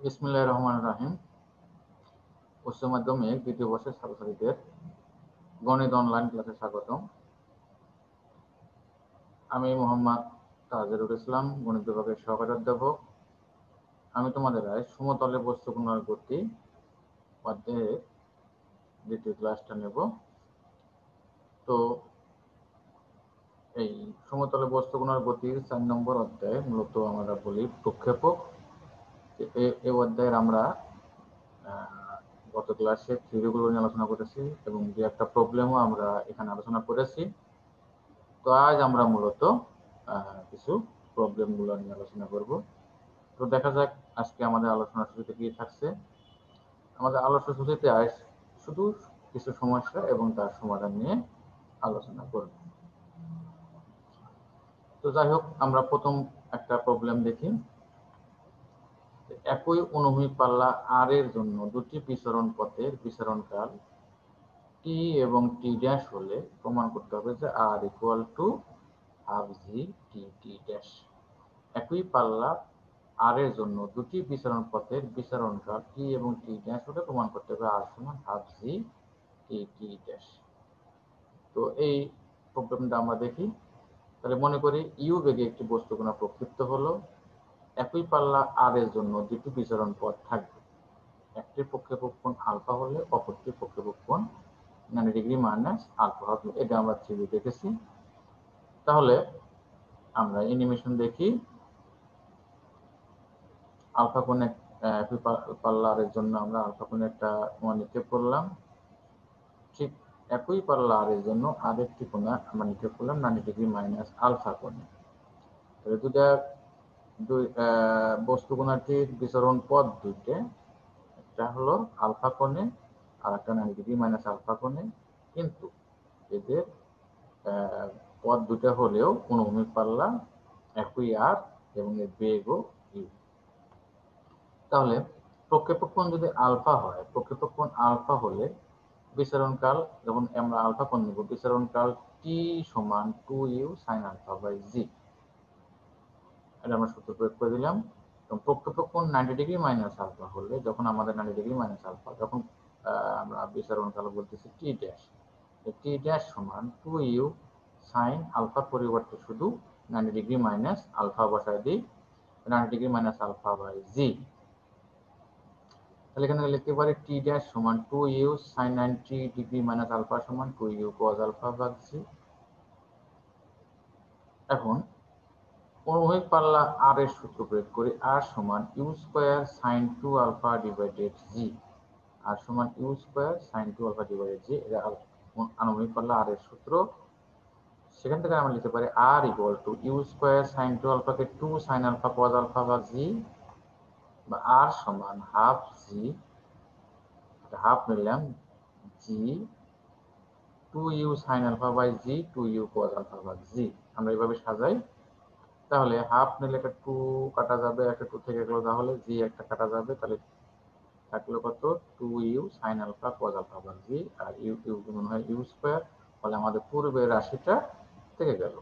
বিসমিল্লাহির রহমানির রহিম। উচ্চ মাধ্যমিক দ্বিতীয় বর্ষের ছাত্রছাত্রীদের গণিত অনলাইন ক্লাসে স্বাগতম। আমি মোহাম্মদ তাজেরুল ইসলাম, গণিত বিভাগের সহকারী অধ্যাপক। আমি তোমাদের সমতলে বস্তু কণার গতি অধ্যায়ের দ্বিতীয় ক্লাসটা নেব। তো এই সমতলে বস্তু কণার গতির 4 নম্বর অধ্যায়ে মূলত আমরা বলি প্রক্ষেপক। এই অধ্যায়ের আমরা গত ক্লাসে থিওরিগুলো নিয়ে আলোচনা করেছি এবং যে একটা প্রবলেমও আমরা এখানে আলোচনা করেছি। তো আজ আমরা মূলত কিছু প্রবলেমগুলো নিয়ে আলোচনা করব। তো দেখা যাক আজকে আমাদের আলোচনার শুরুতে কি থাকছে। আমাদের আলোচনার শুরুতে আজ শুধু কিছু সমস্যা এবং তার সমাধান নিয়ে আলোচনা করব। তো যাই হোক, আমরা প্রথম একটা প্রবলেম দেখি। একই অনুভূমিক পাল্লা আর এর জন্য দুটি বিচরণ পথের বিচরণকাল টি এবং টি ড্যাশ হলে প্রমাণ করতে হবে যে R equal to half G T T dash. একই পাল্লা আর এর জন্য দুটি বিচরণ পথের বিচরণকাল টি এবং টি ড্যাশ হলে প্রমাণ করতে হবে আর সমান half G T T dash. তো এই প্রবলেমটা আমরা দেখি। তাহলে মনে করি ইউ বেগে একটি বস্তু কণা প্রক্ষিপ্ত হলো। একই পাল্লা আর এর জন্য দুটি বিচরণ পথ থাকবে। একটির প্রক্ষেপক কোণ আলফা হলে অপরটির প্রক্ষেপক কোণ 90 ডিগ্রি মাইনাস আলফা হবে। এটা আমরা থিওরি দেখেছি। তাহলে আমরা অ্যানিমেশন দেখি। আলফা কোণে একই পাল্লা আর এর জন্য আমরা আলফা কোণে একটা মান নিক্ষেপ করলাম। ঠিক একই পাল্লা আর এর জন্য আরেকটি কোণা আমরা নিক্ষেপ করলাম 90 ডিগ্রি মাইনাস আলফা কোণে। তাহলে দুই বস্তু কোণাটির বিচরণ পথ দুইটা, একটা হলো আলফা কোণে আর একটা 90 ডিগ্রি মাইনাস আলফা কোণে, কিন্তু এদের পথ দুটা হলেও অনুভূমিক পাল্লা একই আর এবং এর বেগও ইউ। তাহলে প্রক্ষেপক কোণ যদি আলফা হয়, প্রক্ষেপক কোণ আলফা হলে বিচরণকাল, যখন আমরা আলফা কোণ নেব, বিচরণকাল টি সমান 2u sin আলফা বাই জি। এটা আমরা সূত্র প্রয়োগ করে দিলাম। এবং প্রক্ষেপক কোণ 90 ডিগ্রি মাইনাস আলফা হলে, যখন আমাদের 90 ডিগ্রি মাইনাস আলফা, যখন আমরা বিচরণকাল বলতেছি টি ড্যাশ, টি ড্যাশ সমান 2u sin আলফার পরিবর্তে শুধু 90 ডিগ্রি মাইনাস আলফা বসায় দিই, 90 ডিগ্রি মাইনাস আলফা বাই জি। তাহলে এখানে লিখতে পারি টি ড্যাশ সমান 2u sin 90 degree minus alpha সমান 2u cos আলফা ভাগ জি। এখন অনুভূমিক পাল্লা আর এর সূত্র প্রয়োগ করি। আর সমান U square sin 2 alpha divided G. R সমান U square sin 2 alpha divided G. এটা অনুভূমিক পাল্লা আর এর সূত্র। সেখান থেকে আমরা লিখতে পারি R equal to you square sin 2 আলফাকে 2 sin alpha cos alpha ভাগ জি, বা আর সমান হাফ জি, হাফ নিলাম, জি 2u sin alpha by G 2u cos alpha ভাগ জি। আমরা এইভাবে সাজাই। তাহলে হাফ নিলে একটা 2 কাটা যাবে, একটা 2 থেকে গেল, তাহলে জি একটা কাটা যাবে, তাহলে থাকলো কত 2u sin alpha cos alpha ভাগ জি, আর ইউ ইউ গুণ হয় ইউ স্কয়ার, ফলে আমাদের পূর্বের রাশিটা থেকে গেল।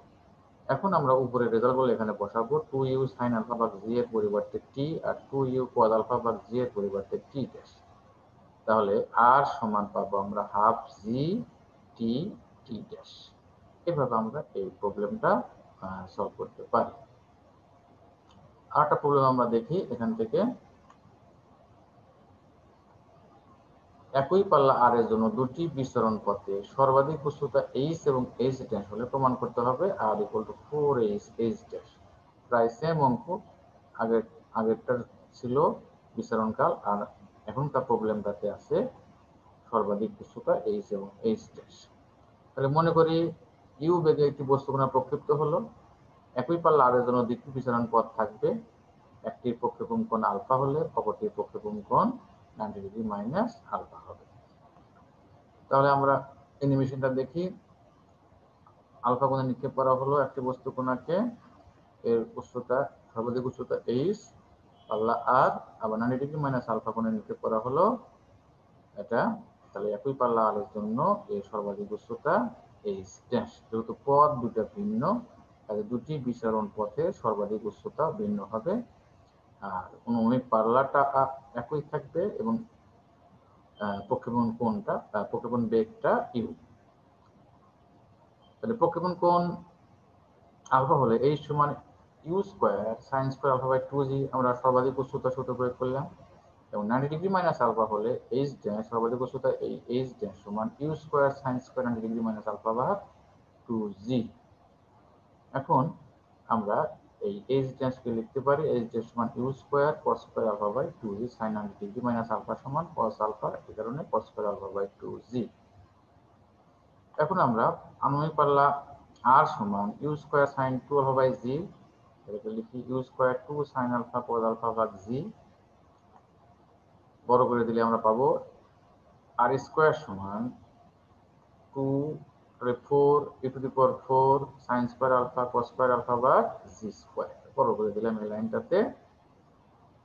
এখন আমরা উপরের রেজাল্টগুলো এখানে বসাবো। 2u sin আলফা ভাগ জি এর পরিবর্তে টি, আর 2u cos আলফা ভাগ জি এর পরিবর্তে টি ড্যাশ। তাহলে আর সমান পাবো আমরা half G T T dash. এভাবে আমরা এই প্রবলেমটা সলভ করতে পারি। আরেকটা প্রবলেম আমরা দেখি এখান থেকে। একই পাল্লা আর এর জন্য দুটি বিচরণ পথে সর্বাধিক উচ্চতা এইচ এবং এইচ ড্যাশ হলে প্রমাণ করতে হবে R equal to 4h H dash. প্রায় সেম অঙ্ক, আগেরটার ছিল বিচরণকাল, আর এখনকার প্রবলেমটাতে আছে সর্বাধিক উচ্চতা এইচ এবং এইচ ড্যাশ। তাহলে মনে করি ইউ বেগে একটি বস্তু কণা প্রক্ষিপ্ত হলো। একই পাল্লা আর এর জন্য দুটি বিচরণ পথ থাকবে। একটির প্রক্ষেপণ কোণ আলফা হলে অপরটির প্রক্ষেপণ কোণ 90 ডিগ্রি মাইনাস আলফা হবে। তাহলে আমরা অ্যানিমেশনটা দেখি। আলফা কোণে নিক্ষেপ করা হলো একটি বস্তু কণাকে, এর উচ্চতা সর্বাধিক উচ্চতা এইচ, পাল্লা আর, আবার 90 ডিগ্রি মাইনাস আলফা কোণে নিক্ষেপ করা হলো এটা। তাহলে একই পাল্লা আর এর জন্য এর সর্বাধিক উচ্চতা এইচ ড্যাশ। যেহেতু পথ দুটো ভিন্ন, তাহলে দুটি বিচরণ পথে সর্বাধিক উচ্চতা ভিন্ন হবে। আর অনুভূমিক পাল্লাটা একই থাকবে এবং প্রক্ষেপণ কোণটা প্রক্ষেপণ বেগটা ইউ। তাহলে প্রক্ষেপণ কোণ আলফা হলে এই সমান U square sine square alpha by 2g আমরা সর্বাধিক উচ্চতা সূত্র প্রয়োগ করলাম, এবং 90 ডিগ্রি মাইনাস আলফা হলে এইচ ড্যাশ সর্বাধিক উচ্চতা এই এইচ ড্যাশ সমান U square sine square 90 degree minus alpha by 2g। এখন আমরা এই এইচ ড্যাশকে লিখতে পারি এইচ ড্যাশ সমান U square cos square alpha by 2g sine 90 degree minus alpha সমান কস আলফা, এই কারণে কস স্কোয়ার আলফা বাই 2g। এখন আমরা আনুমানিক পাল্লা আর সমান U square sine 2 alpha by G, এটাকে লিখি U square 2 sine alpha cos alpha by G. বড় করে দিলে আমরা পাবো আর স্কোয়ার সমান 2 4 e to the power 4 sine square alpha cos square alpha by G square. বড় করে দিলাম এই লাইনটাতে।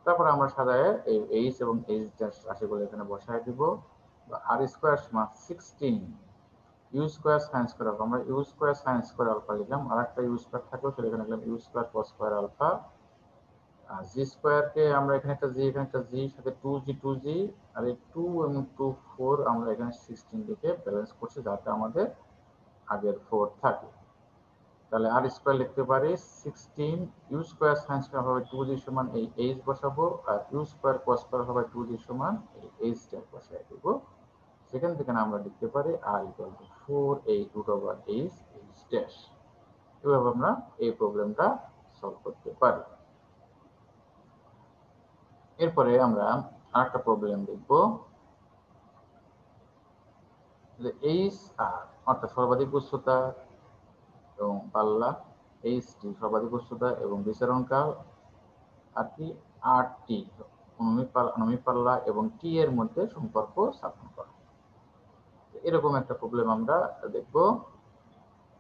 তারপর আমরা সাজায় এই এইচ এবং এইচ ড্যাশ রাশিগুলো এখানে বসায় দিব। আর স্কোয়ার সমান 16 U square sine square alpha, আমরা U square sine square alpha লিখলাম, আর একটা ইউ স্কোয়ার থাকলো সেটা এখানে লিখলাম U square cos square alpha. আর জি স্কোয়ারকে আমরা এখানে একটা জি এখানে একটা জি সাথে 2g আর এই 2 এবং 2 4 আমরা এখানে 16 লিখে ব্যালেন্স করছি যাতে আমাদের আগের 4 থাকে। তাহলে আর স্কোয়ার লিখতে পারি 16 ইউ স্কোয়ার সাইন স্কোয়ার হবে 2g সমান এই এইচ বসাবো, আর ইউ স্কোয়ার কস স্কোয়ার হবে 2g সমান এই এইচ টা বসায় দেব। সেখান থেকে আমরা লিখতে পারি R equal to 4 root over H H dash. এভাবে আমরা এই প্রবলেমটা সলভ করতে পারি। এরপরে আমরা আরেকটা প্রবলেম দেখব যে এইচ আর অর্থাৎ সর্বাধিক উচ্চতা এবং পাল্লা, এইচ টি সর্বাধিক উচ্চতা এবং বিচরণকাল, আর কি আর টি অনুভূমিক পাল্লা এবং টি এর মধ্যে সম্পর্ক স্থাপন করা। এরকম একটা প্রবলেম আমরা দেখব।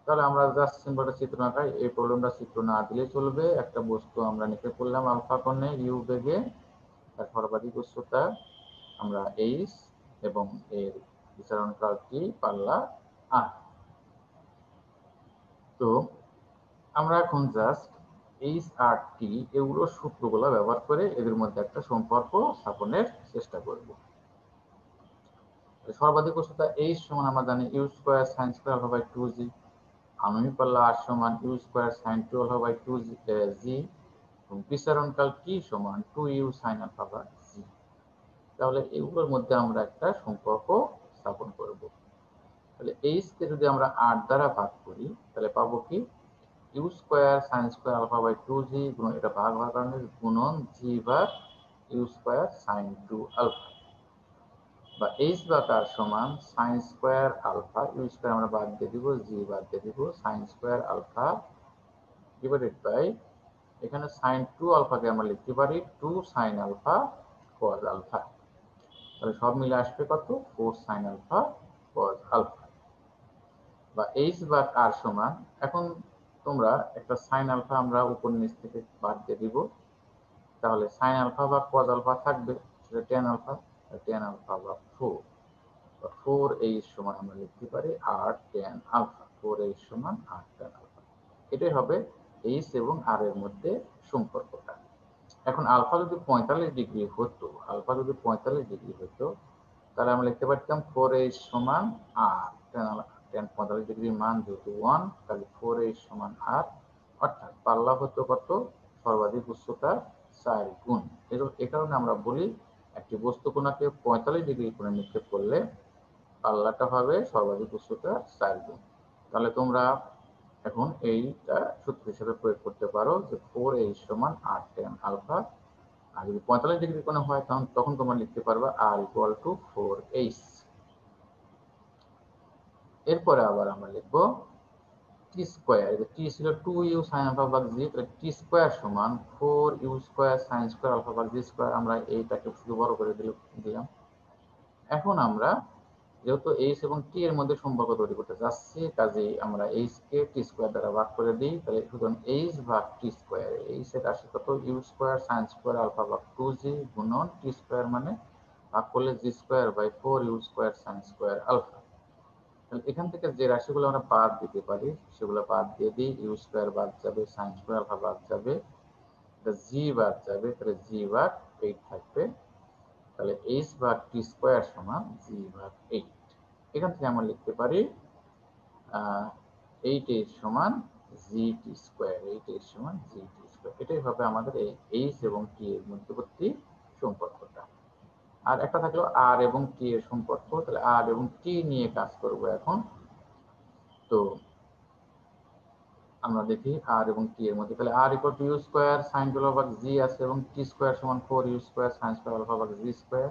তাহলে আমরা জাস্ট সিম্পল চিত্র আঁকাই, এই প্রবলেমটা চিত্র না দিলে চলবে। একটা বস্তু আমরা নিতে করলাম আলফা কোণে ইউ বেগে, তার সর্বাধিক উচ্চতা আমরা এইচ এবং এর বিচরণকাল টি, পাল্লা আর। তো আমরা এখন জাস্ট এইচ আর টি এগুলো সূত্রগুলো ব্যবহার করে এদের মধ্যে একটা সম্পর্ক স্থাপনের চেষ্টা করব। সর্বাধিক উচ্চতা এইচ সমান আমরা জানি U square sine square alpha by 2g, আনুভূমিক পাল্লা আর সমান U square sine 2 alpha by 2g এবং বিচরণকাল টি সমান 2u সাইন আলফা বাই জি। তাহলে এগুলোর মধ্যে আমরা একটা সম্পর্ক স্থাপন করব। তাহলে এইচ কে যদি আমরা 8 দ্বারা ভাগ করি তাহলে পাবো কি U square sine square alpha by 2g গুণন এটা ভাগ হওয়ার কারণে গুণন জি ভাগ ইউ স্কোয়ার সাইন 2 আলফা, বা এইচ বা তার সমান sine square alpha, U square আমরা বাদ দিয়ে দিব, জি বাদ দিয়ে দিব, sine square alpha divided by এখানে সাইন 2 আলফাকে আমরা লিখতে পারি 2 সাইন আলফা কজ আলফা। তাহলে সব মিলে আসবে কত 4 সাইন আলফা কজ আলফা, বা এইচ বা আর সমান, এখন তোমরা একটা সাইন আলফা আমরা উপর নিচ থেকে বাদ দিয়ে দিব, তাহলে সাইন আলফা বা কজ আলফা থাকবে সেটা টেন আলফা, টেন আলফা বা 4, বা 4 এইচ সমান আমরা লিখতে পারি আর টেন আলফা, 4 এইচ সমান আর টেন আলফা। এটাই হবে এইচ এবং আর এর মধ্যে সম্পর্কটা। এখন আলফা যদি 45 ডিগ্রি হতো, আলফা যদি 45 ডিগ্রি হতো তাহলে আমরা লিখতে পারতাম 4h সমান আর, 45 ডিগ্রির মান যেহেতু 1 তাহলে 4h সমান আর, অর্থাৎ পাল্লা হতো কত সর্বাধিক উচ্চতা 4 গুণ। এই কারণে আমরা বলি একটি বস্তু কোণাকে 45 ডিগ্রি কোণে নিক্ষেপ করলে পাল্লাটা হবে সর্বাধিক উচ্চতা 4 গুণ। তাহলে তোমরা এখন এইটা সূত্র হিসেবে প্রয়োগ করতে পারো যে 4h সমান আর টেন আলফা, আর যদি 45 ডিগ্রি কোণে হয় তখন তোমরা লিখতে পারবে আর ইকুয়াল টু 4h। এরপরে আবার আমরা লিখব টি স্কোয়ার, টি ছিল 2u সাইন আলফা ভাগ জি, তাহলে টি স্কোয়ার সমান 4u square sine square alpha ভাগ জি স্কোয়ার, আমরা এইটাকে শুধু বড় করে দিলাম। এখন আমরা যেহেতু এইচ এবং টি এর মধ্যে সম্পর্ক তৈরি করতে যাচ্ছি, কাজেই আমরা এইচ কে টি স্কোয়ার দ্বারা ভাগ করে দিই, তাহলে সুতরাং এইচ ভাগ টি স্কোয়ার, এইচ এর রাশি কত U square sine square alpha ভাগ 2g গুণন টি স্কোয়ার মানে ভাগ করলে G square by 4 U square sine square alpha. তাহলে এখান থেকে যে রাশিগুলো আমরা বাদ দিতে পারি সেগুলো বাদ দিয়ে দিই, ইউ স্কোয়ার বাদ যাবে, সাইন স্কোয়ার আলফা বাদ যাবে, একটা জি বার যাবে, তাহলে জি বার 8 থাকবে। তাহলে এইচ বার টি স্কোয়ার সমান জি বার 8। এখান থেকে আমরা লিখতে পারি 8 সমান জি টি স্কোয়ার, 8 সমান জি টি স্কোয়ার। এটাই হবে আমাদের এই এইচ এবং টি এর মধ্যবর্তী সম্পর্কটা। আর একটা থাকলো আর এবং টি এর সম্পর্ক, তাহলে আর এবং টি নিয়ে কাজ করব এখন। তো আমরা দেখি আর এবং টি এর মধ্যে, তাহলে R equal to U square sine two alpha G আছে এবং টি স্কোয়ার সমান 4 U square sine square alpha ভাগ জি স্কোয়ার।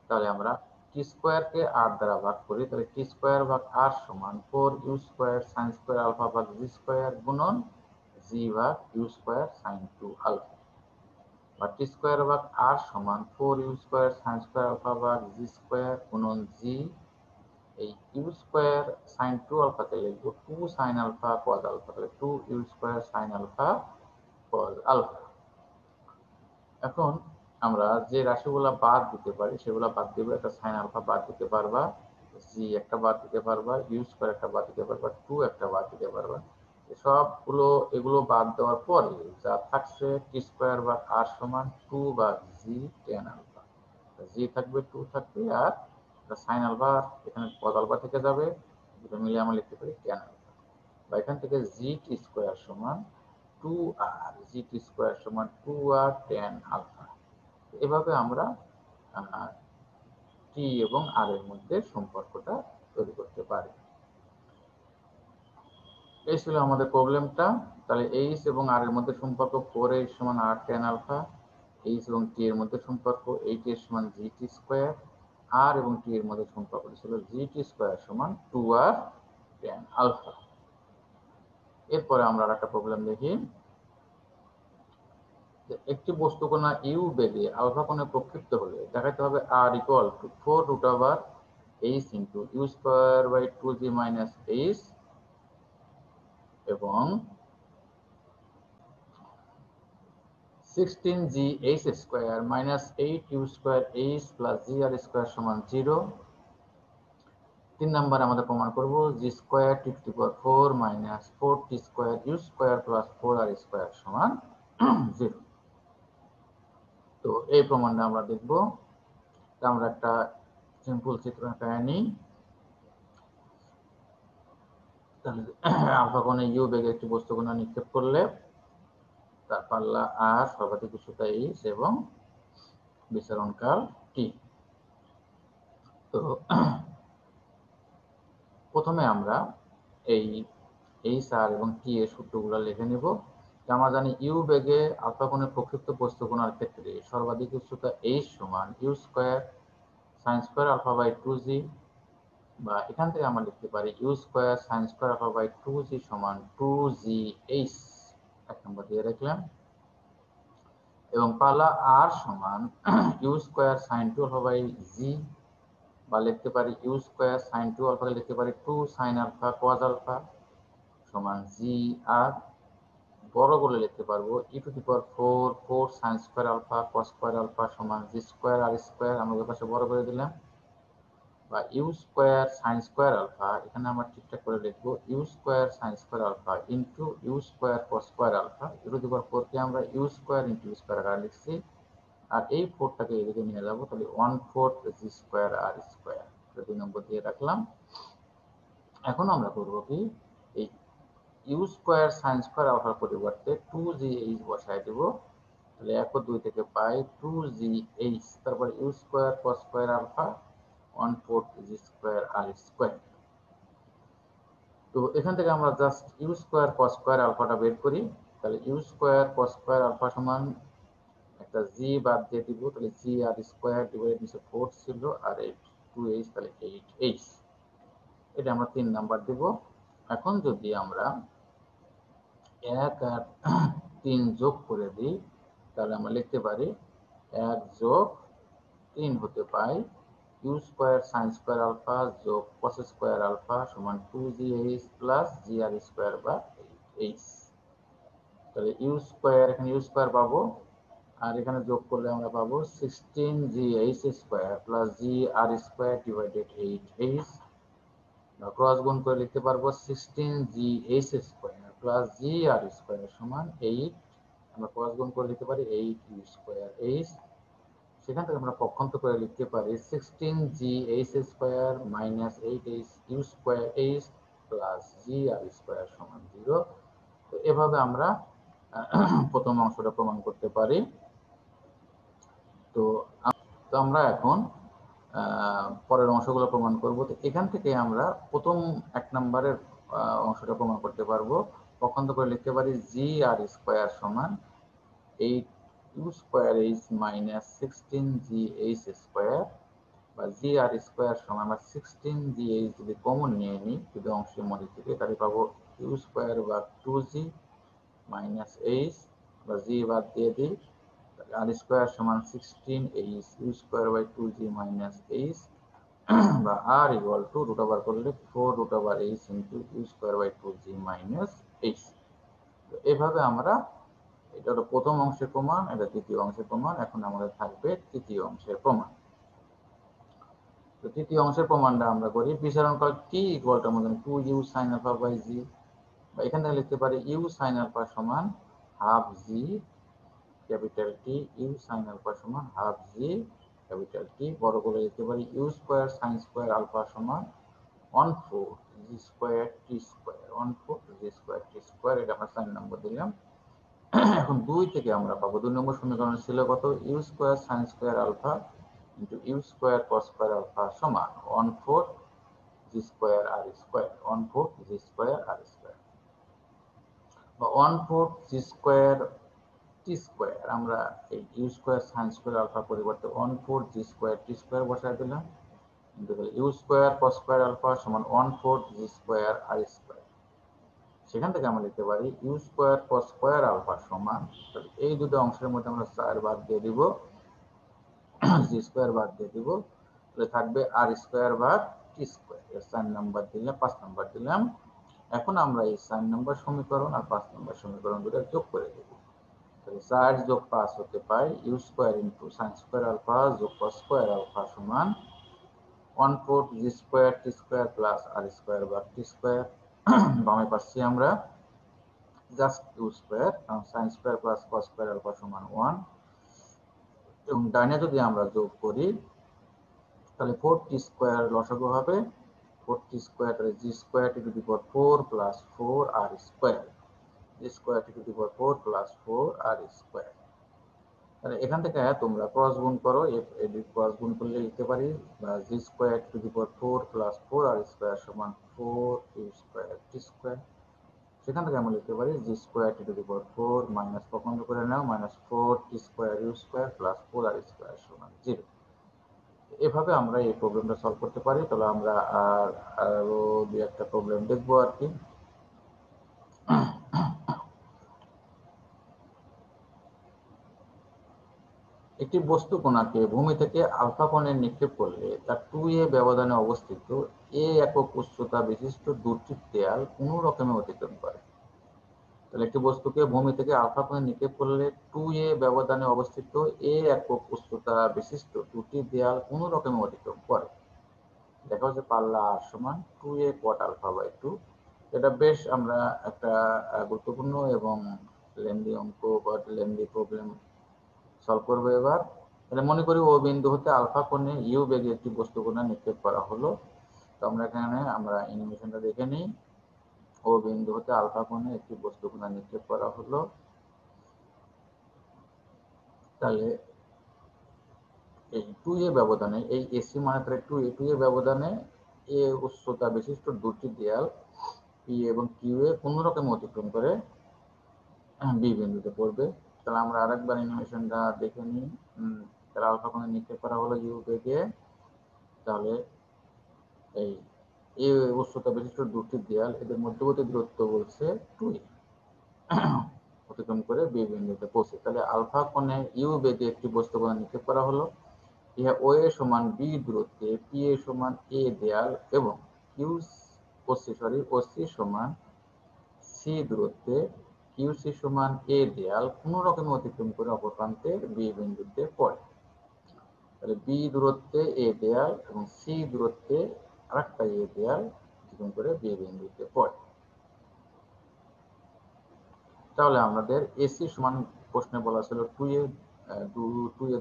তাহলে আমরা টি স্কোয়ারকে আর দ্বারা ভাগ করি, তাহলে টি স্কোয়ার ভাগ আর সমান 4 U square sine square alpha ভাগ জি স্কোয়ার গুণন জি ভাগ ইউ স্কোয়ার সাইন 2 আলফা, বা টি স্কোয়ার ভাগ আর সমান 4 U square sine square alpha ভাগ জি স্কোয়ার গুণন জি, এই ইউ স্কোয়ার সাইন 2 আলফাকে লিখবো 2 সাইন আলফা কজ আলফা, তাহলে 2 U square sine alpha cos alpha. এখন আমরা যে রাশিগুলা বাদ দিতে পারি সেগুলা বাদ দিব। একটা সাইন আলফা বাদ দিতে পারবা, জি একটা বাদ দিতে পারবা, ইউ স্কোয়ার একটা বাদ দিতে পারবা, 2 একটা বাদ দিতে পারবা। সবগুলো এগুলো বাদ দেওয়ার পরে যা থাকছে টি স্কোয়ার বা আর সমান 2 বা জি টেন আলফা, জি থাকবে 2 থাকবে আর সাইন আলফা এখানে কজ আলফা থেকে যাবে, দুটো মিলে আমরা লিখতে পারি টেন আলফা। বা এখান থেকে জি টি স্কোয়ার সমান 2 আর জি টি স্কোয়ার সমান 2 আর টেন আলফা। এভাবে আমরা টি এবং আর এর মধ্যে সম্পর্কটা তৈরি করতে পারি। এই ছিল আমাদের প্রবলেমটা। তাহলে এইচ এবং আর এর মধ্যে সম্পর্ক 4 সমান আর টেন আলফা, এইচ এবং টি এর মধ্যে সম্পর্ক 8 সমান জি টি স্কোয়ার, আর এবং টি এর মধ্যে সম্পর্ক ছিল জি টি স্কোয়ার সমান 2 আর টেন আলফা। এরপরে আমরা একটা প্রবলেম দেখি। একটি বস্তু কণা ইউ বেগে আলফা কোণে প্রক্ষিপ্ত হলে দেখাতে হবে R equal to 4 root over H into U square by 2g minus H এবং 16g H square minus 8 U square H plus G R square সমান 0। 3 নম্বরে আমাদের প্রমাণ করব G square T to the power 4 minus 4t square U square plus 4r square সমান 0। তো এই প্রমাণটা আমরা দেখব। আমরা একটা সিম্পল চিত্র আঁকায় নিই। তাহলে আলফা কোণে ইউ বেগে একটি বস্তু কণা নিক্ষেপ করলে তার পাল্লা আর, সর্বাধিক উচ্চতা এইচ এবং বিচরণকাল টি। তো প্রথমে আমরা এই এইচ আর এবং টি এর সূত্রগুলো লিখে নেব। আমরা জানি ইউ বেগে আলফা কোণে প্রক্ষিপ্ত বস্তু কণার ক্ষেত্রে সর্বাধিক উচ্চতা এইচ সমান U square sine square alpha by 2g, বা এখান থেকে আমরা লিখতে পারি U square sine square alpha by 2g সমান 2gh, এক নম্বর দিয়ে রাখলাম। এবং পালা আর সমান U square sine 2 alpha by G, বা লিখতে পারি ইউ স্কোয়ার সাইন 2 আলফা লিখতে পারি 2 সাইন আলফা কজ আলফা সমান জি আর। বড় করে লিখতে পারবো E to the power 4 sine square alpha cos square alpha সমান জি স্কোয়ার আর স্কোয়ার, আমরা ওই পাশে বড় করে দিলাম। বা U square sine square alpha, এখানে আমরা ঠিকঠাক করে লিখবো U square sine square alpha into U square cos square alpha, E to the power 4 কে আমরা U square into U square আকারে লিখছি। আর এই 4টাকে এদিকে নিয়ে যাবো, তাহলে 1/4 জি স্কোয়ার আর স্কোয়ার, 2 নম্বর দিয়ে রাখলাম। এখন আমরা করবো কি, এই ইউ স্কোয়ার সাইন স্কোয়ার আলফার পরিবর্তে 2gh বসায় দিব। তাহলে 1 ও 2 থেকে পাই 2gh, তারপর U square cos square alpha 1/4 G square R square. তো এখান থেকে আমরা just U square cos square আলফাটা বের করি। তাহলে U square cos square alpha সমান একটা জি বাদ দিয়ে দিব, তাহলে জি আর স্কোয়ার ডিভাইড নিচে 4 ছিল আর 2h, তাহলে 8h। এটা আমরা 3 নাম্বার দিব। এখন যদি আমরা 1 আর 3 যোগ করে দিই, তাহলে আমরা লিখতে পারি 1 যোগ 3 হতে পাই U square sine square alpha যোগ কস স্কোয়ার আলফা সমান 2gh plus G R square বা 8h। তাহলে ইউ স্কোয়ার, এখানে ইউ স্কোয়ার পাবো আর এখানে যোগ করলে আমরা পাবো 16gh square plus G R square divided 8h। Cross গুণ করে লিখতে পারবো 16gh square plus G R square সমান 8 আমরা ক্রস গুণ করে লিখতে পারি 8 ইউ স্কয়ার এইচ। সেখান থেকে আমরা পক্ষান্তর করে লিখতে পারি 16g H square minus 8h U square H plus G R square সমান 0। তো এভাবে আমরা প্রথম অংশটা প্রমাণ করতে পারি। তো আমরা এখন পরের অংশগুলো প্রমাণ করব। তো এখান থেকে আমরা প্রথম 1 নম্বরের অংশটা প্রমাণ করতে পারবো। পক্ষান্তর করে লিখতে পারি জি আর স্কয়ার সমান 8 U square H minus 16g H square বা জি আর স্কয়ার সমান আমরা 16g এইচ যদি কমন নিয়ে নিই যদি অংশের মধ্যে থেকে, তাহলে পাবো ইউ স্কয়ার বা 2g মাইনাস এইচ বা জি বাদ দিয়ে দিই, আর স্কয়ার সমান 16h U square by 2g minus H বা R equal to root over করলে 4 root over H into U square by 2g minus H. এভাবে আমরা, এটা হলো প্রথম অংশের প্রমাণ, এটা দ্বিতীয় অংশের প্রমাণ। এখন আমাদের থাকবে তৃতীয় অংশের প্রমাণ। তো তৃতীয় অংশের প্রমাণটা আমরা করি বিচারণ কাল টি ইকুয়াল টু আমাদের 2u sin alpha by G, বা এখান থেকে লিখতে পারি ইউ sin আলফা সমান half G capital T, U sin alpha সমান হাফ জি ক্যাপিটাল টি, বড় করে লিখতে পারি U square sin square alpha সমান 1/4 G square T square, 1/4 G square T square. এটা আমরা সাইন নাম্বার দিলাম। এখন 2 থেকে আমরা পাবো 2 নম্বর সমীকরণ ছিল কত, U square sin square alpha into U square cos square alpha সমান 1/4 G square R square, 1/4 G square R square বা 1/4 জি স্কয়ার টি স্কয়ার। আমরা এই U square sin square alpha পরিবর্তে 1/4 জি স্কয়ার টি স্কয়ার বসায় দিলাম into U square cos square alpha সমান 1/4 G square R square. সেখান থেকে আমরা লিখতে পারি U square cos square alpha সমান, এই দুটো অংশের মধ্যে আমরা 4 বাদ দিয়ে দিব, জি স্কয়ার বাদ দিয়ে দিব, তাহলে থাকবে আর স্কয়ার ভাগ টি স্কয়ার। এর 4 নাম্বার দিলাম, 5 নাম্বার দিলাম। এখন আমরা এই 4 নাম্বার সমীকরণ আর 5 নাম্বার সমীকরণ দুটো যোগ করে দেব। তাহলে 4 যোগ 5 হতে পাই U square into sin square alpha যোগ cos স্কয়ার আলফা সমান 1/4 G square T square plus R square ভাগ টি স্কয়ার। বামে পাচ্ছি আমরা জাস্ট ইউ স্কয়ার, কারণ sin square plus cos square alpha সমান 1, এবং ডাইনে যদি আমরা যোগ করি তাহলে 4t স্কয়ার লসাগু হবে 4t স্কয়ার, তাহলে G square T to the power 4 plus 4 R square, G square T to the power 4 plus 4 R square. তাহলে এখান থেকে তোমরা ক্রস গুণ করো, এই ক্রস গুণ করলে লিখতে পারি G square T to the power 4 plus 4 R square সমান 4 ইউ স্কয়ার টি স্কয়ার। সেখান থেকে আমরা লিখতে পারি G square T to the power 4 minus পক্ষান্তর করে নাও minus 4 T square U square plus 4 R square সমান 0। এভাবে আমরা এই প্রবলেমটা সলভ করতে পারি। তাহলে আমরা আরো দুই একটা প্রবলেম দেখবো আর কি। একটি বস্তু কণাকে ভূমি থেকে আলফা কোণে নিক্ষেপ করলে তার 2a ব্যবধানে অবস্থিত a একক উচ্চতা বিশিষ্ট দুটি দেয়াল কোনো রকমে অতিক্রম করে। তাহলে একটি বস্তুকে ভূমি থেকে আলফা কোণে নিক্ষেপ করলে 2a ব্যবধানে অবস্থিত a একক উচ্চতা বিশিষ্ট দুটি দেয়াল কোনো রকমে অতিক্রম করে। দেখা হচ্ছে পাল্লা আর সমান 2a cot আলফা বাই 2। এটা বেশ আমরা একটা গুরুত্বপূর্ণ এবং লেন্দি অঙ্ক বা লেন্দি প্রবলেম সলভ করবো এবার। তাহলে মনে করি ও বিন্দু হতে আলফা কোণে ইউ বেগে একটি বস্তু কণা নিক্ষেপ করা হলো। তো আমরা এখানে অ্যানিমেশনটা দেখে নিই। ও বিন্দু হতে আলফা কোণে একটি বস্তু কণা নিক্ষেপ করা হলো। তাহলে এই 2a ব্যবধানে, এই এসি মানে তাহলে 2a ব্যবধানে এ উচ্চতা বিশিষ্ট দুটি দেয়াল পি এবং কিউ এ কোন রকম অতিক্রম করে বি বিন্দুতে পড়বে। তাহলে আমরা আরেকবার অ্যানিমেশনটা দেখে নিই। তাহলে আলফা কোণে নিক্ষেপ করা হলো ইউ বেগে। তাহলে এই এ উচ্চতা বিশিষ্ট দুটি দেয়াল, এদের মধ্যবর্তী দূরত্ব বলছে 2a, অতিক্রম করে বি বিন্দুতে পৌঁছে। তাহলে আলফা কোণে ইউ বেগে একটি বস্তু কণা নিক্ষেপ করা হলো। ইহা ও এ সমান বি দূরত্বে পি এ সমান এ দেয়াল এবং কিউ ও সি সমান সি দূরত্বে কিউ সি সমান এ দেয়াল কোন রকমে অতিক্রম করে অপর প্রান্তে বি বিন্দুতে পড়ে। তাহলে বি দূরত্বে এ দেয়াল এবং সি দূরত্বে আরেকটা এ দেয়াল অতিক্রম করে বি বিন্দুতে পড়ে। তাহলে আমাদের এসি সমান প্রশ্নে বলা ছিল 2a 2a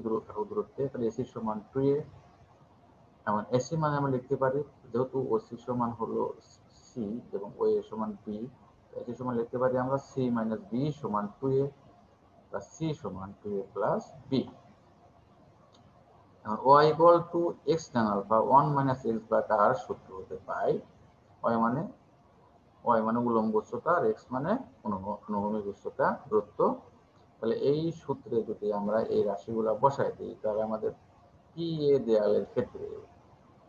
দূরত্বে, তাহলে এসি সমান 2a। এমন এসি মানে আমরা লিখতে পারি, যেহেতু ওসি সমান হলো সি এবং ও এ সমান বি, এসি সমান লিখতে পারি আমরা সি মাইনাস বি সমান 2a প্লাস সি সমান 2a প্লাস বি। এখন y equal to x tan alpha 1 minus x by r সূত্র হতে পাই y মানে উলম্ব উচ্চতা আর x মানে অনুভূমিক উচ্চতা দূরত্ব। তাহলে এই সূত্রে যদি আমরা এই রাশিগুলো বসাই দিই, তাহলে আমাদের পি এ দেয়ালের ক্ষেত্রে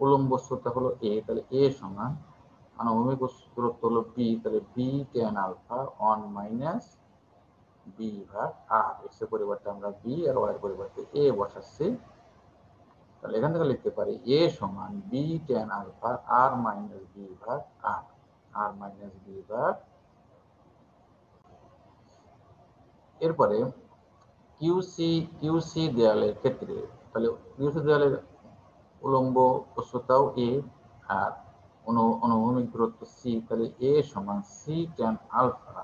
উলম্ব উচ্চতা হলো a, তাহলে a সমান অনুভূমিক দূরত্ব হলো b, তাহলে b tan alpha 1 minus b ভাগ r। x এর পরিবর্তে আমরা b আর y এর পরিবর্তে a বসাচ্ছি। তাহলে এখান থেকে লিখতে পারি a সমান b tan alpha r minus b ভাগ r মাইনাস b ভাগ। এরপরে কিউসি দেয়ালের ক্ষেত্রে, তাহলে কিউসি দেয়ালের উলম্ব উচ্চতাও a আর অনুভূমিক দূরত্ব c, তাহলে a সমান c tan alpha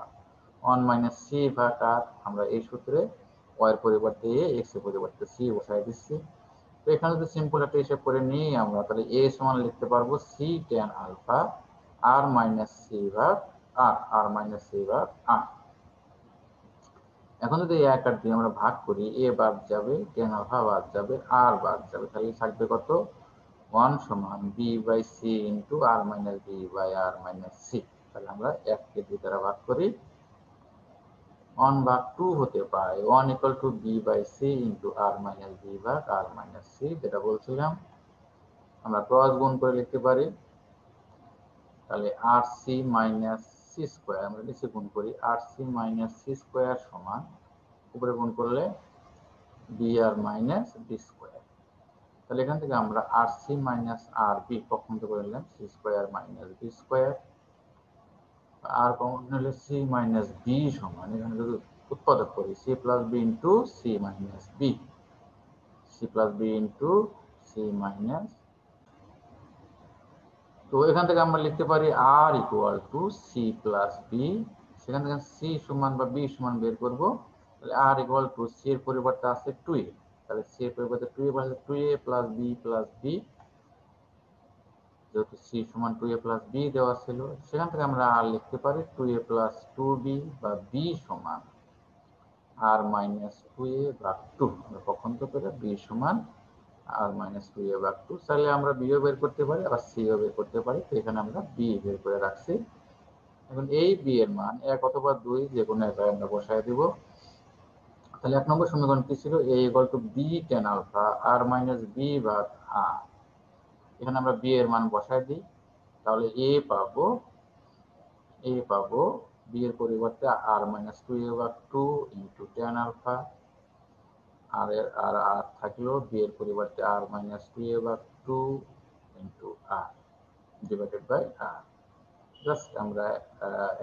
1 minus c ভাগ r। আমরা এই সূত্রে y এর পরিবর্তে a, x এর পরিবর্তে c বসাই দিচ্ছি। তো এখানে যদি সিম্পল একটা হিসাব করে নিই আমরা, তাহলে a সমান লিখতে পারবো c tan alpha r minus c ভাগ r মাইনাস c ভাগ r। এখন যদি এক আর দুই আমরা ভাগ করি, a বাদ যাবে, tan আলফা বাদ যাবে, r বাদ যাবে, তাহলে থাকবে কত 1 সমান b by c into r minus b by r minus c। তাহলে আমরা 1 কে 2 দ্বারা ভাগ করি, 1 ভাগ 2 হতে পারে 1 equal to b by c into r minus b ভাগ r মাইনাস c, যেটা বলছিলাম। আমরা ক্রস গুণ করে লিখতে পারি, তাহলে rc মাইনাস c স্কয়ার, আমরা নিচে গুণ করি rc মাইনাস c স্কয়ার সমান উপরে গুণ করলে br মাইনাস b স্কয়ার। তাহলে এখান থেকে আমরা rc মাইনাস rb পক্ষান্তর করে নিলাম c square minus b square, আর কমন নিলে c মাইনাস b সমান, এখানে যদি উৎপাদক করি c plus b into c minus b, c plus b into c minus. তো এখান থেকে আমরা লিখতে পারি r equal to c plus b, সেখান থেকে c সমান বা b সমান বের করব, তাহলে r ইকুয়াল টু c এর পরিবর্তে আছে 2a, তাহলে c এর পরিবর্তে 2a বসলে 2a plus b plus b, যেহেতু c সমান 2a প্লাস b দেওয়া ছিল, সেখান থেকে আমরা r লিখতে পারি 2a প্লাস 2b বা b সমান r মাইনাস 2a ভাগ 2। আমরা পক্ষান্তর করে b সমান r মাইনাস 2a ভাগ 2, তাহলে আমরা b ও বের করতে পারি আবার c ও বের করতে পারি। তো এখানে আমরা b বের করে রাখছি। এখন এই b এর মান 1 অথবা 2 যে কোনো একটা আমরা বসায় দিব। তাহলে 1 নম্বর সমীকরণ কি ছিল, a equal to b tan alpha r minus b ভাগ r। এখানে আমরা b এর মান বসায় দিই, তাহলে a পাবো b এর পরিবর্তে r মাইনাস 2a ভাগ 2 ইনটু tan আলফা, আর থাকলো b এর পরিবর্তে r মাইনাস 2a ভাগ 2 into r divided by r। Just আমরা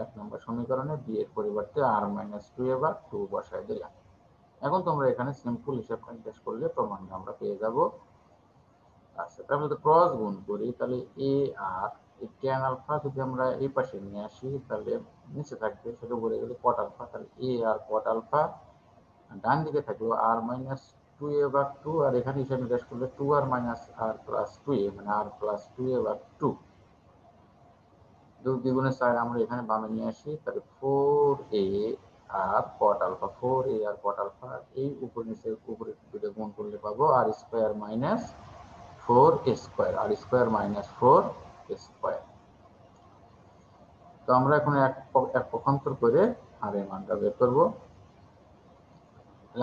1 নম্বর সমীকরণে b এর পরিবর্তে r মাইনাস 2a ভাগ 2 বসায় দিলাম। এখন তোমরা এখানে সিম্পল হিসাব নিকাশ করলে প্রমাণটা আমরা পেয়ে যাব। আচ্ছা, তারপরে যদি ক্রস গুণ করি, তাহলে a আর এই tan আলফা যদি আমরা এই পাশে নিয়ে আসি, তাহলে নিচে থাকবে সেটা উপরে গেলে cot আলফা, তাহলে a আর cot আলফা, ডান দিকে থাকলো r মাইনাস 2a ভাগ 2, আর এখানে হিসাব নিকাশ করলে 2r minus r plus 2a মানে r প্লাস 2a ভাগ 2। যদি দ্বিগুণের 4 আমরা এখানে বামে নিয়ে আসি, তাহলে 4a আর cot আলফা, 4a আর cot আলফা, এই উপর নিচে উপরে দুটো গুণ করলে পাবো r square minus 4a square, r square minus 4a square. তো আমরা এখন এক পক্ষান্তর করে r এর মানটা বের করব।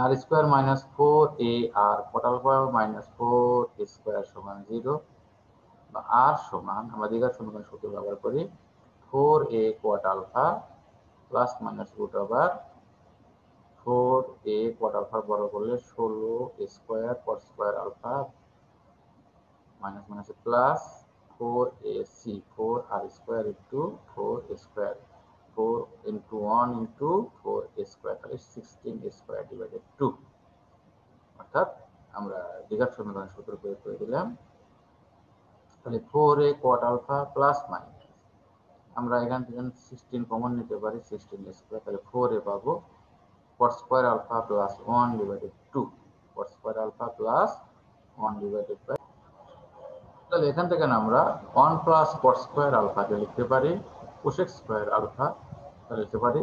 r স্কয়ার মাইনাস 4a আর cot alpha minus 4a square সমান 0, বা r সমান আমরা দ্বিঘাত সমীকরণ সূত্র ব্যবহার করি 4a cot alpha plus minus root over 4a cot alpha বড় করলে 16a square cot square alpha minus minus plus 4ac 4r square into 4a square, 4 into 1 into 4a square, তাহলে 16a স্কয়ার ডিভাইডেড 2। অর্থাৎ আমরা দ্বিঘাত সমীকরণ সূত্র প্রয়োগ করে দিলাম। তাহলে 4a cot alpha plus minus, আমরা এখান থেকে 16 কমন নিতে পারি, 16a স্কয়ার, তাহলে 4a পাবো cot square alpha plus 1 divided 2 cot square alpha plus 1 divided by, তাহলে এখান থেকে আমরা 1 প্লাস cot square alpha কে লিখতে পারি cosec square alpha, তাহলে লিখতে পারি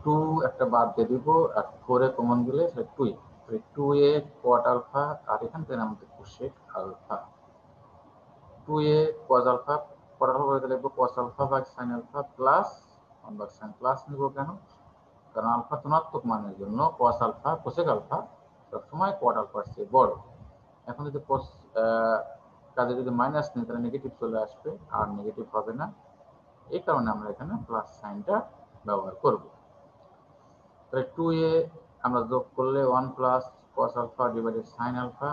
2 একটা বাদ দিয়ে দিব আর 4 এ কমন দিলে সেটা 2 তাহলে 2a cot alpha আর এখান থেকে আমাদের cosec alpha 2a cos alpha cot alpha বলতে লিখব cos alpha by sin alpha plus 1 by sin plus নিব কেন, কারণ আলফা ধনাত্মক মানের জন্য cos alpha cosec alpha সবসময় cot alpha এর চেয়ে বড়। এখন যদি cos কাজে যদি মাইনাস নিই তাহলে নেগেটিভ চলে আসবে, আর নেগেটিভ হবে না, এই কারণে আমরা এখানে প্লাস সাইনটা ব্যবহার করব। তাহলে 2a আমরা যোগ করলে 1 plus cos alpha divided sin alpha,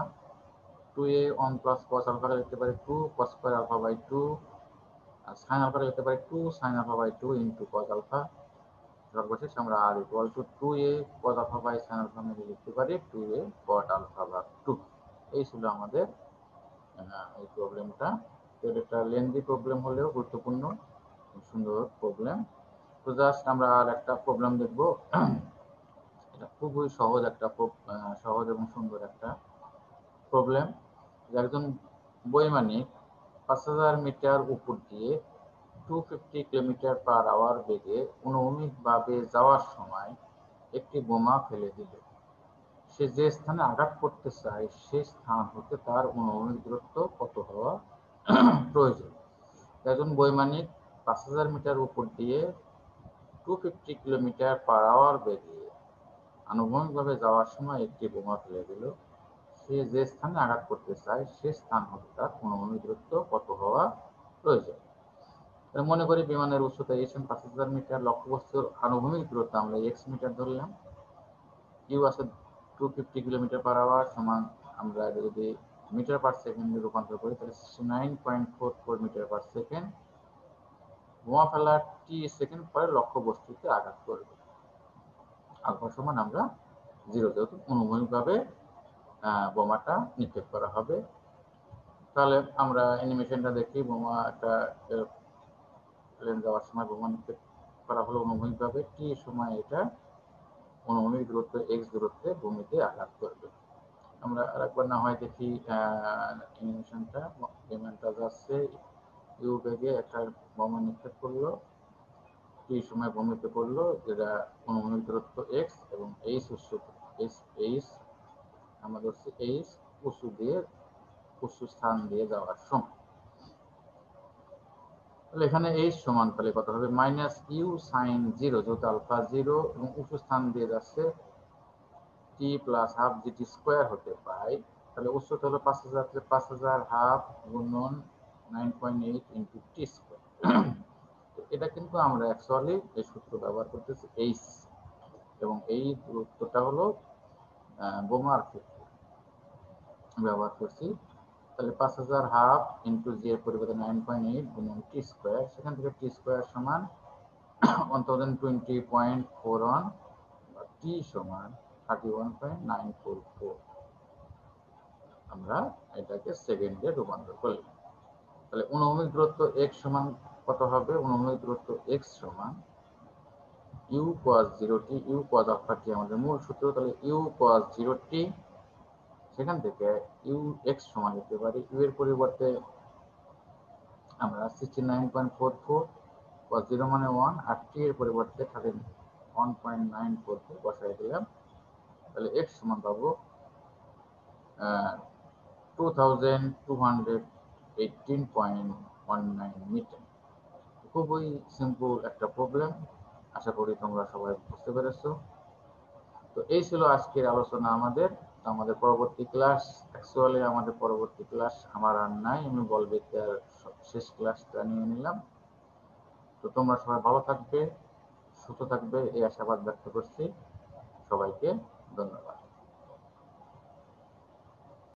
2a 1 plus cos alpha লিখতে পারি 2 cos square alpha by 2 R sin alpha লিখতে পারি 2 sin alpha by 2 into cos alpha, সর্বশেষ আমরা r equal to 2a cos alpha by sin alpha আমরা লিখতে পারি 2a cot alpha by 2। এই ছিল আমাদের এই প্রবলেমটা। এটা লেন্দি প্রবলেম হলেও গুরুত্বপূর্ণ সুন্দর প্রবলেম। তো জাস্ট আমরা আর একটা প্রবলেম দেখব, এটা খুবই সহজ একটা সহজ এবং সুন্দর একটা প্রবলেম। একজন বৈমানিক 5000 মিটার উপর দিয়ে 250 কিলোমিটার পার আওয়ার বেগে অনুভূমিকভাবে যাওয়ার সময় একটি বোমা ফেলে দিল। সে যে স্থানে আঘাত করতে চায় সেই স্থান হতে তার অনুভূমিক দূরত্ব কত হওয়া প্রয়োজন। একজন বৈমানিক 5000 মিটার উপর দিয়ে 250 কিলোমিটার পার আওয়ার বেগে আনুভূমিকভাবে যাওয়ার সময় একটি বোমা ফেলে দিল। সে যে স্থানে আঘাত করতে চায় সে স্থান হতে তার অনুভূমিক দূরত্ব কত হওয়া প্রয়োজন। মনে করি বিমানের উচ্চতা h 5000 মিটার, লক্ষ্যবস্তুর আনুভূমিক দূরত্ব আমরা x মিটার ধরলাম, ইউ আছে 250 কিলোমিটার পার আওয়ার সমান আমরা যদি মিটার পার সেকেন্ডে রূপান্তর করি তাহলে 69.44 মিটার পার সেকেন্ড। বোমা ফেলার টি সেকেন্ড পরে লক্ষ্যবস্তুতে আঘাত করবে, আলফা সমান আমরা 0, যেহেতু অনুভূমিকভাবে বোমাটা নিক্ষেপ করা হবে। তাহলে আমরা অ্যানিমেশনটা দেখি, বোমা একটা প্লেন যাওয়ার সময় বোমা নিক্ষেপ করা হলো অনুভূমিকভাবে, টি সময় এটা অনুভূমিক দূরত্ব x দূরত্বে ভূমিতে আঘাত করবে। আমরা আরেকবার না হয় দেখি অ্যানিমেশনটা। বিমানটা যাচ্ছে ইউ বেগে, একটা বোমা নিক্ষেপ করলো, টি সময় ভূমিতে পড়লো, যেটা অনুভূমিক দূরত্ব x এবং h আমাদের হচ্ছে h উঁচু স্থান দিয়ে যাওয়ার সময়। তাহলে এখানে h সমান তাহলে কত হবে মাইনাস ইউ সাইন 0, যেহেতু আলফা 0 এবং উঁচু স্থান দিয়ে যাচ্ছে টি প্লাস হাফ জিটি স্কোয়ার হতে পাই। তাহলে উচ্চতা হলো 5000, 5000 হাফ গুণন 9.8 ইন্টু টি স্কোয়ার। এটা কিন্তু আমরা অ্যাকচুয়ালি এই সূত্র ব্যবহার করতেছি h, এবং এই দূরত্বটা হলো বোমার ক্ষেত্রে ব্যবহার করছি। তাহলে 5000 হাফ ইন্টু জি এর পরিবর্তে 9.8 গুণন টি স্কোয়ার, সেখান থেকে টি স্কোয়ার সমান 1020.41 বা টি সমান 31.944। আমরা এটাকে সেকেন্ডে রূপান্তর করলাম। তাহলে অনুভূমিক দূরত্ব x সমান কত হবে, অনুভূমিক দূরত্ব x সমান u cos 0t, u cos alpha t আমাদের মূল সূত্র। তাহলে u cos 0t, সেখান থেকে u x সমান লিখতে পারি u এর পরিবর্তে আমরা 69.44, cos 0 মানে 1 আর t এর পরিবর্তে 31.944 বসাই দিলাম। তাহলে x সমান পাবো 2218.19 মিটার। খুবই সিম্পল একটা প্রবলেম, আশা করি তোমরা সবাই বুঝতে পেরেছো। তো এই ছিল আজকের আলোচনা আমাদের পরবর্তী ক্লাস, অ্যাকচুয়ালি আমাদের পরবর্তী ক্লাস আমার আর নাই, আমি বলবিদ্যার শেষ ক্লাসটা নিয়ে নিলাম। তো তোমরা সবাই ভালো থাকবে, সুস্থ থাকবে এই আশাবাদ ব্যক্ত করছি। সবাইকে ধন্যবাদ।